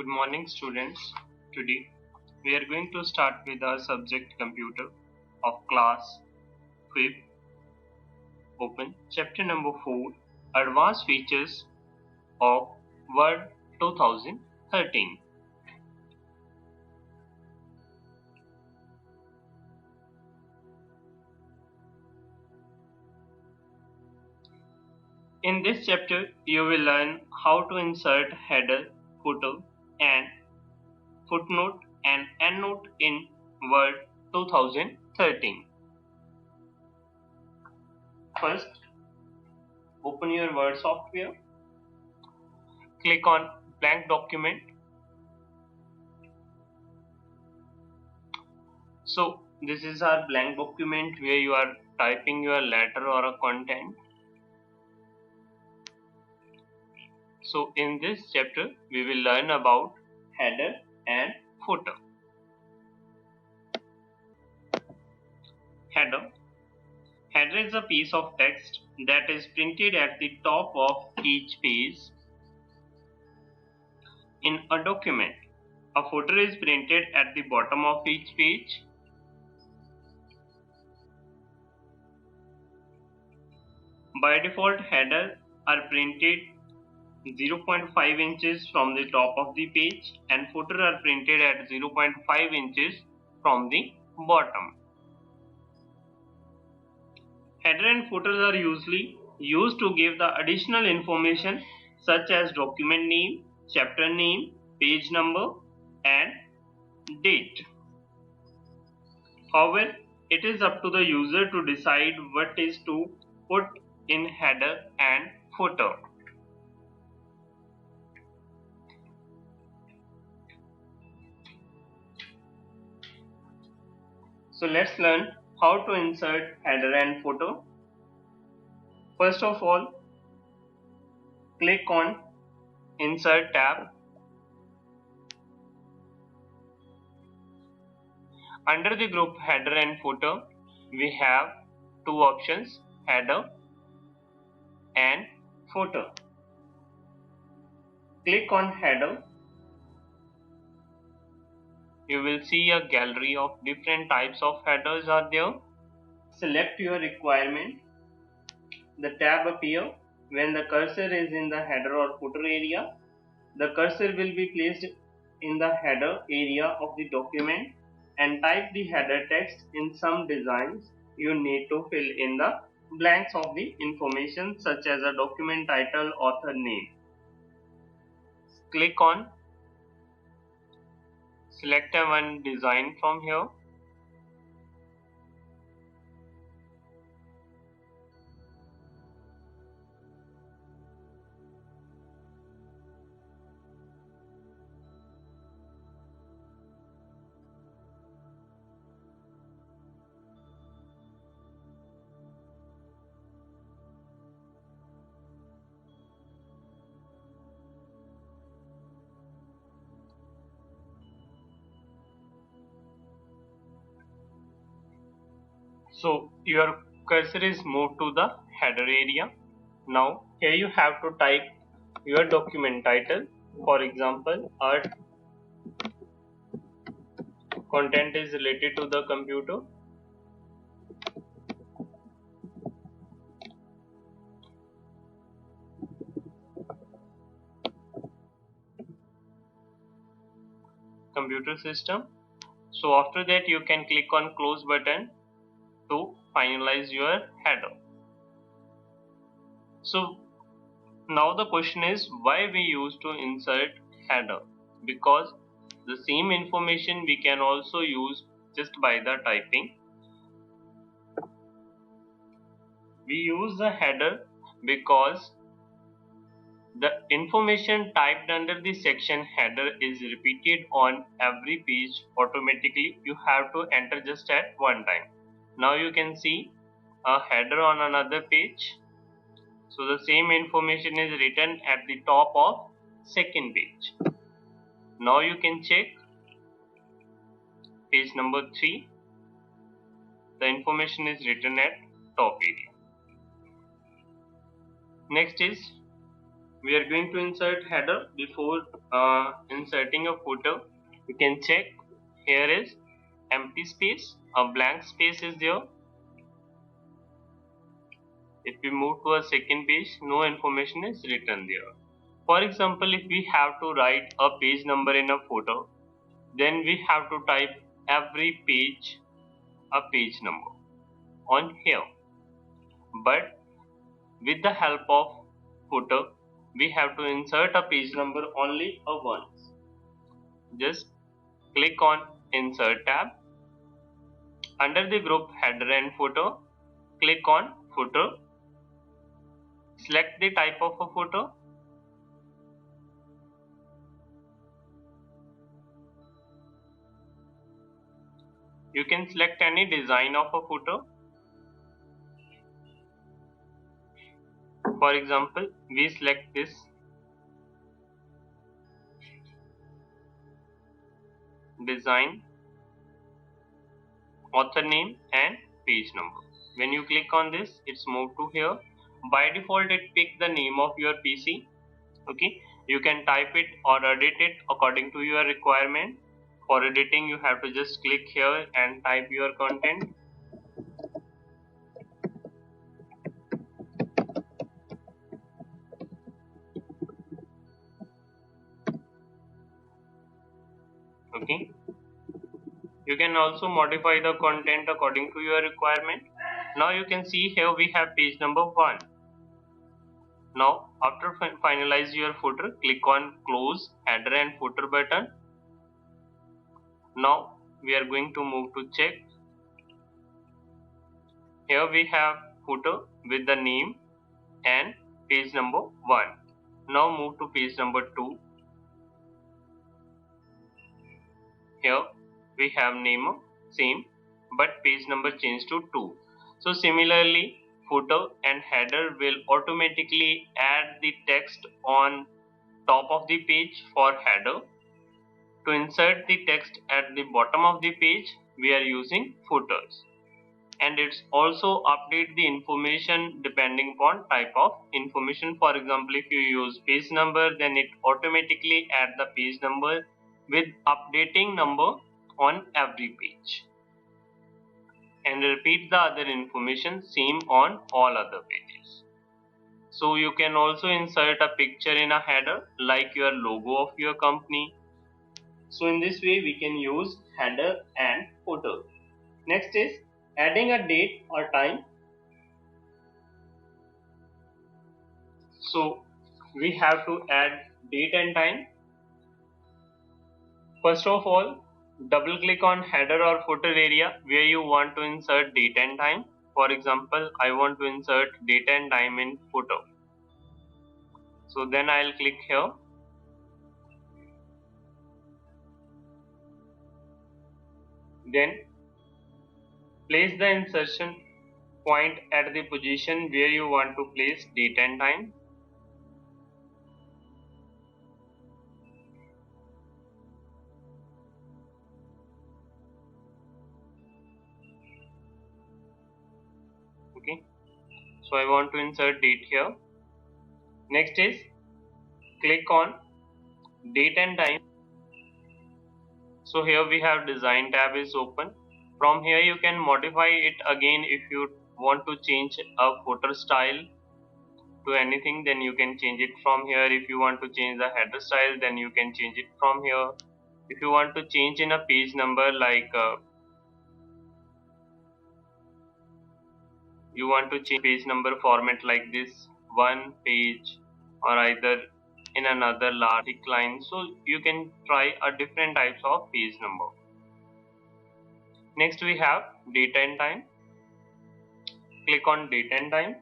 Good morning, students. Today we are going to start with our subject computer of class 5th. Open chapter number 4, Advanced Features of Word 2013. In this chapter, you will learn how to insert header, footer, and footnote and endnote in Word 2013. First, open your Word software. Click on blank document. So this is our blank document where you are typing your letter or a content. So in this chapter we will learn about header and footer. Header. Header is a piece of text that is printed at the top of each page in a document. A footer is printed at the bottom of each page. By default, headers are printed 0.5 inches from the top of the page and footer are printed at 0.5 inches from the bottom. Header and footers are usually used to give the additional information such as document name, chapter name, page number and date. However, it is up to the user to decide what is to put in header and footer. So let's learn how to insert header and footer. First of all, click on Insert tab. Under the group header and footer, we have two options, header and footer. Click on header. You will see a gallery of different types of headers are there. Select your requirement. The tab appears when the cursor is in the header or footer area. The cursor will be placed in the header area of the document and type the header text. In some designs, you need to fill in the blanks of the information such as a document title, author name. Click on select one design from here. So your cursor is moved to the header area. Now here you have to type your document title. For example, art content is related to the computer. Computer system. So after that you can click on close button to finalize your header. So now the question is why we used to insert header, because the same information we can also use just by the typing. We use the header because the information typed under the section header is repeated on every page automatically. You have to enter just at one time. Now you can see a header on another page. So the same information is written at the top of second page. Now you can check page number 3. The information is written at top area. Next is We are going to insert header. Before inserting a footer, you can check. Here is empty space, a blank space is there. If we move to a second page, no information is written there. For example, if we have to write a page number in a footer, then we have to type every page a page number on here. But with the help of footer, we have to insert a page number only once. Just click on Insert tab. Under the group Header and Footer, click on Footer. Select the type of a footer. You can select any design of a footer. For example, we select this design, author name and page number. When you click on this, it's moved to here. By default, it pick the name of your PC. Okay, you can type it or edit it according to your requirement. For editing, you have to just click here and type your content. Okay, you can also modify the content according to your requirement. Now you can see here we have page number 1. Now after finalize your footer, click on Close Header and Footer button. Now we are going to move to check. Here we have footer with the name and page number 1. Now move to page number 2. Here we have name same, but page number changed to 2. So similarly, footer and header will automatically add the text on top of the page for header. To insert the text at the bottom of the page, we are using footers. And it's also update the information depending upon type of information. For example, if you use page number, then it automatically add the page number with updating number on every page, and repeat the other information same on all other pages. So you can also insert a picture in a header like your logo of your company. So in this way we can use header and footer. Next is adding a date or time. So we have to add date and time. First of all, double click on header or footer area where you want to insert date and time. For example, I want to insert date and time in footer. So then I'll click here. Then place the insertion point at the position where you want to place date and time. Okay, so I want to insert date here. Next is click on date and time. So here we have design tab is open. From here you can modify it again. If you want to change a footer style to anything, then you can change it from here. If you want to change the header style, then you can change it from here. If you want to change in a page number, like you want to change page number format like this, one page or either in another large line, so you can try a different types of page number. Next we have date and time. Click on date and time.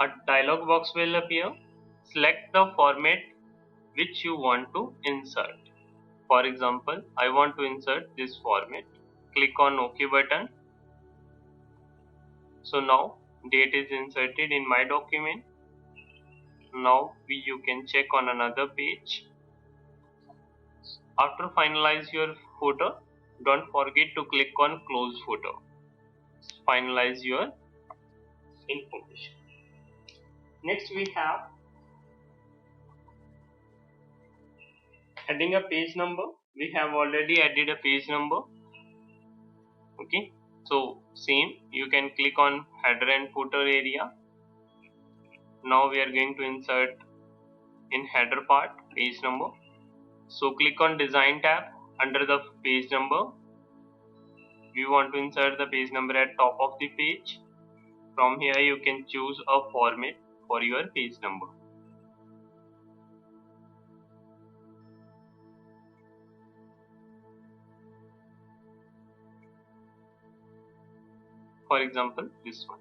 A dialog box will appear. Select the format which you want to insert. For example, I want to insert this format. Click on OK button. So now date is inserted in my document. Now you can check on another page. After finalize your footer, don't forget to click on close footer. Finalize your information. Next we have adding a page number. We have already added a page number. Okay, so same, you can click on header and footer area. Now we are going to insert in header part page number. So click on design tab. Under the page number, we want to insert the page number at top of the page. From here you can choose a format for your page number. For example, this one.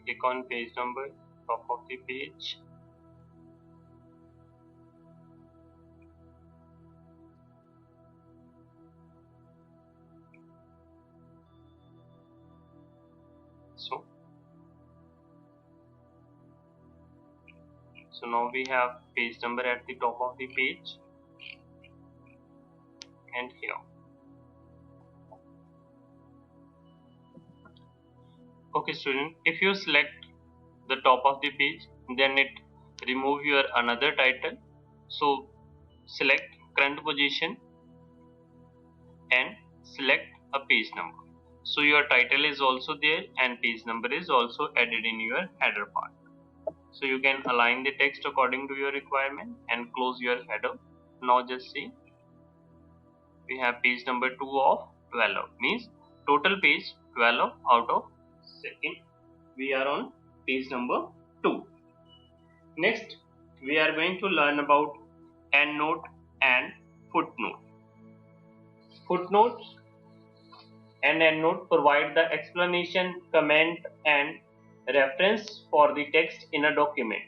Click on page number, top of the page. So now we have page number at the top of the page and here. Okay student, if you select the top of the page, then it remove your another title. So select current position and select a page number. So your title is also there and page number is also added in your header part. So you can align the text according to your requirement and close your header. Now just see, we have page number 2 of 12, means total page 12 out of second. We are on page number 2. Next we are going to learn about endnote and footnote. Footnotes and endnote provide the explanation, comment and reference for the text in a document.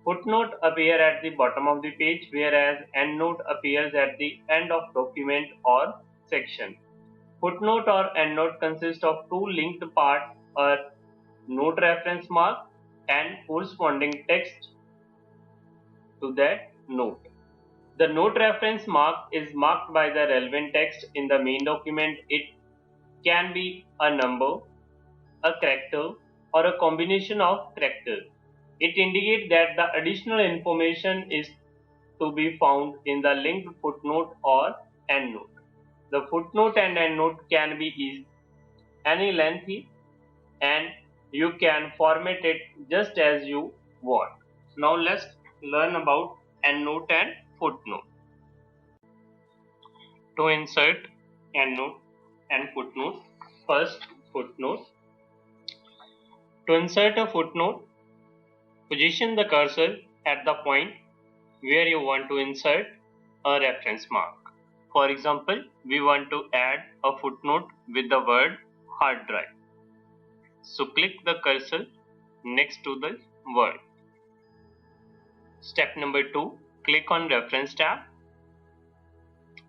Footnote appear at the bottom of the page, whereas endnote appears at the end of document or section. Footnote or endnote consist of two linked parts, a note reference mark and corresponding text to that note. The note reference mark is marked by the relevant text in the main document. It can be a number, a character, or a combination of characters. It indicates that the additional information is to be found in the linked footnote or endnote. The footnote and endnote can be any lengthy and you can format it just as you want. Now let's learn about endnote and footnote. To insert endnote and footnote, first footnote. To insert a footnote, position the cursor at the point where you want to insert a reference mark. For example, we want to add a footnote with the word hard drive. So click the cursor next to the word. Step number 2, click on reference tab.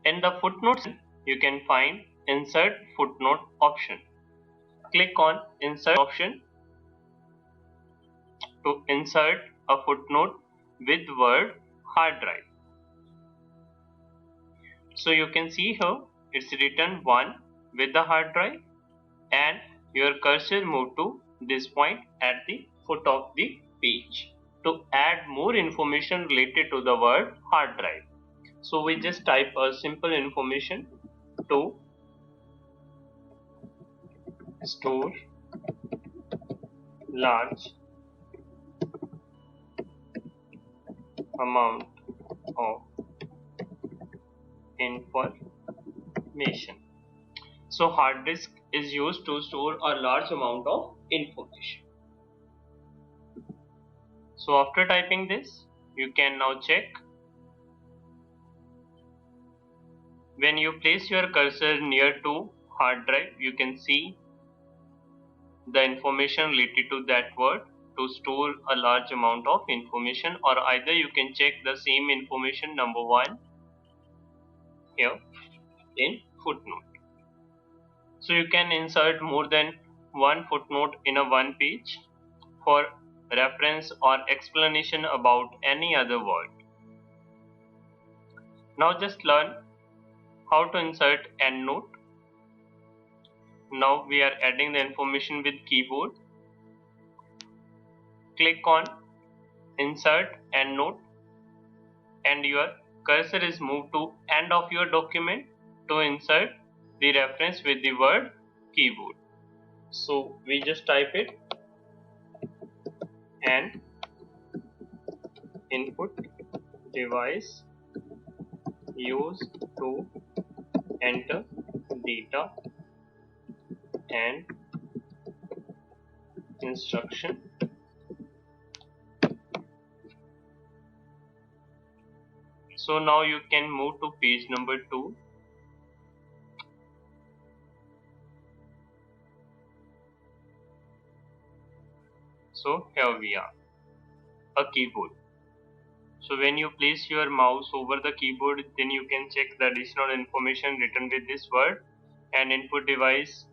In the footnotes, you can find insert footnote option. Click on insert option to insert a footnote with word hard drive. So you can see here it's written 1 with the hard drive and your cursor move to this point at the foot of the page to add more information related to the word hard drive. So we just type a simple information to store large amount of information. So hard disk is used to store a large amount of information. So after typing this, you can now check. When you place your cursor near to hard drive, you can see the information related to that word to store a large amount of information, or either you can check the same information number 1 here in footnote. So you can insert more than one footnote in a one page for reference or explanation about any other word. Now just learn how to insert endnote. Now we are adding the information with keyboard. Click on insert endnote and your cursor is moved to end of your document to insert the reference with the word keyboard. So we just type it and input device used to enter data and instruction. So now you can move to page number 2. So here we are, a keyboard. So when you place your mouse over the keyboard, then you can check the additional information written with this word and input device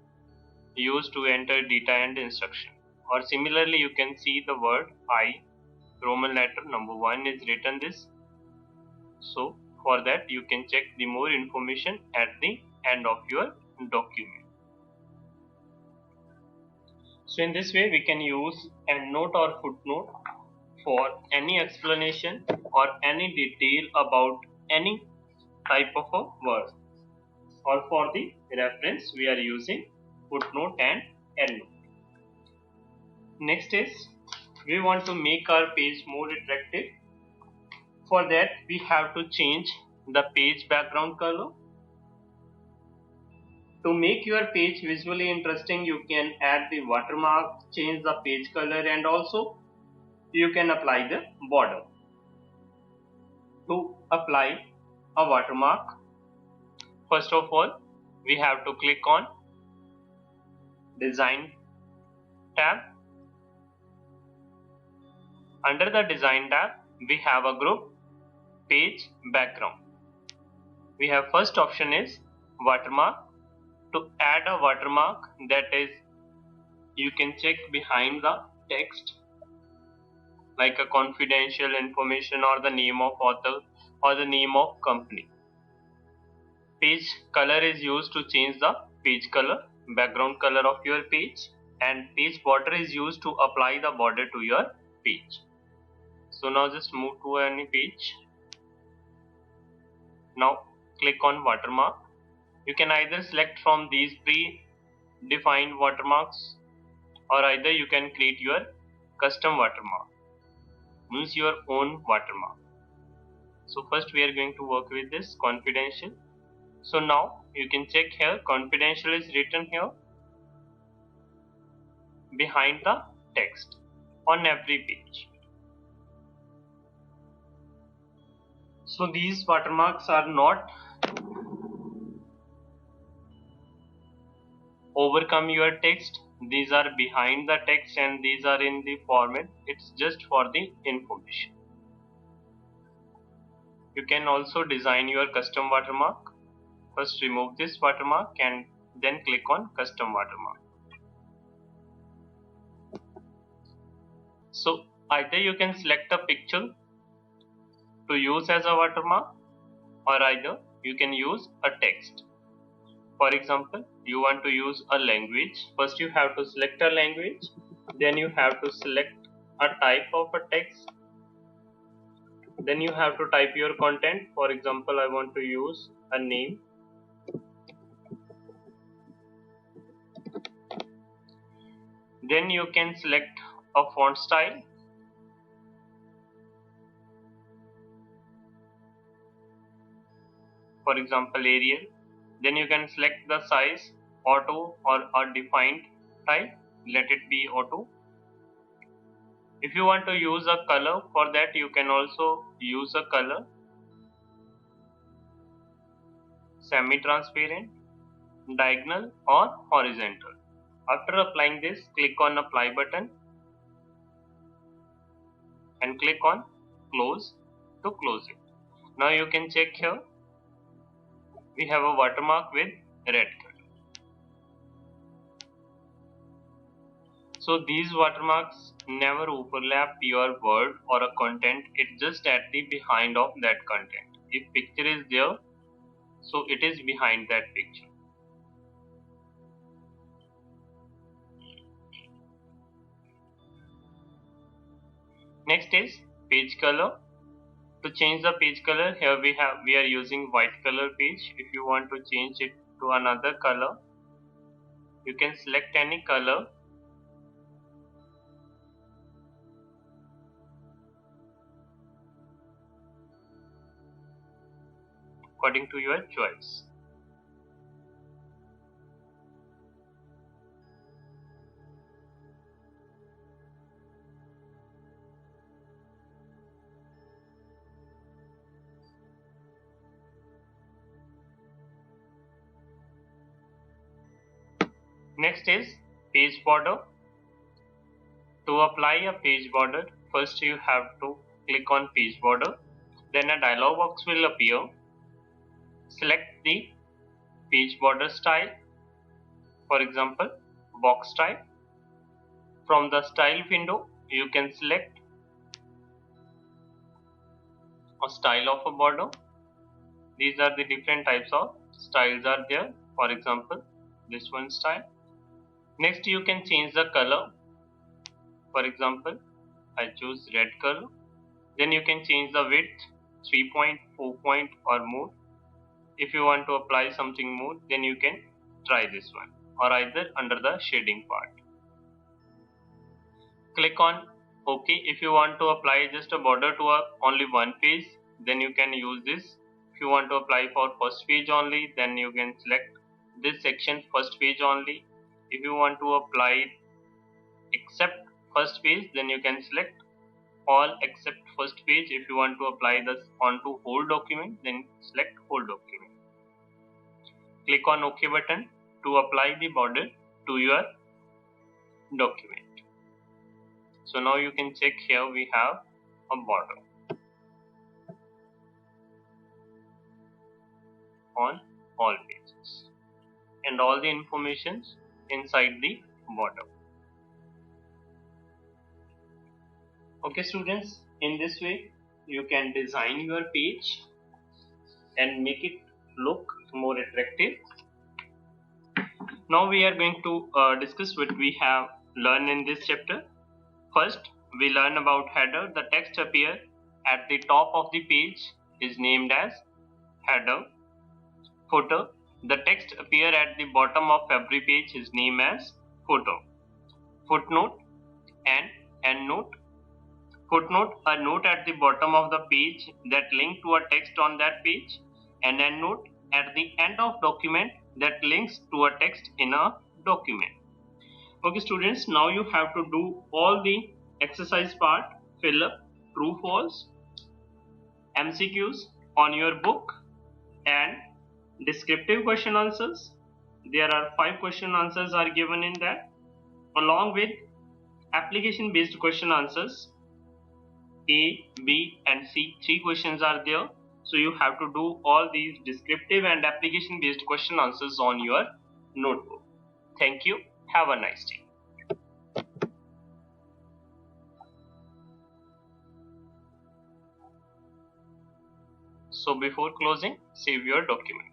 used to enter data and instruction. Or similarly, you can see the word I, Roman letter number 1 is written this. So for that you can check the more information at the end of your document. So in this way we can use endnote or footnote for any explanation or any detail about any type of a word, or for the reference we are using footnote and endnote. Next is we want to make our page more attractive. For that we have to change the page background color. To make your page visually interesting, you can add the watermark, change the page color, and also you can apply the border. To apply a watermark, first of all we have to click on Design tab. Under the Design tab we have a group Page Background. We have first option is watermark. To add a watermark, that is you can check behind the text like a confidential information or the name of author or the name of company. Page color is used to change the page color, background color of your page, and page border is used to apply the border to your page. So now just move to any page. Now click on watermark. You can either select from these pre-defined watermarks, or either you can create your custom watermark, means your own watermark. So first we are going to work with this confidential. So now you can check here, confidential is written here behind the text on every page. So these watermarks are not overcome your text, these are behind the text and these are in the format, it's just for the information. You can also design your custom watermark. First remove this watermark and then click on custom watermark. So either you can select a picture to use as a watermark, or either you can use a text. For example, you want to use a language. First you have to select a language, then you have to select a type of a text, then you have to type your content. For example, I want to use a name. Then you can select a font style. For example, Arial. Then you can select the size, auto or a defined type, let it be auto. If you want to use a color, for that you can also use a color, semi-transparent, diagonal or horizontal. After applying this, click on apply button and click on close to close it. Now you can check here, we have a watermark with red color. So these watermarks never overlap your word or a content, it's just at the behind of that content. If picture is there, so it is behind that picture. Next is page color. To change the page color, here we are using white color page. If you want to change it to another color, you can select any color. According to your choice. Next is page border. To apply a page border, first you have to click on page border. Then a dialog box will appear. Select the page border style. For example, box style. From the style window, you can select a style of a border. These are the different types of styles are there. For example, this one style. Next, you can change the color. For example, I choose red color. Then you can change the width 3 point, 4 point or more. If you want to apply something more, then you can try this one or either under the shading part. Click on OK. If you want to apply just a border to only one page, then you can use this. If you want to apply for first page only, then you can select this section first page only. If you want to apply except first page, then you can select all except first page. If you want to apply this onto whole document, then select whole document. Click on OK button to apply the border to your document. So now you can check here we have a border on all pages and all the informations inside the border. Okay students, in this way you can design your page and make it look more attractive. Now we are going to discuss what we have learned in this chapter. First, we learn about header. The text appear at the top of the page is named as header. Footer. The text appear at the bottom of every page is named as footer. Footnote and endnote. Footnote, a note at the bottom of the page that link to a text on that page, and endnote at the end of document that links to a text in a document. Okay students, now you have to do all the exercise part, fill up true false, MCQs on your book and descriptive question answers. There are 5 question answers are given in that, along with application based question answers. A, B and C, 3 questions are there. So you have to do all these descriptive and application based question answers on your notebook. Thank you. Have a nice day. So before closing, save your document.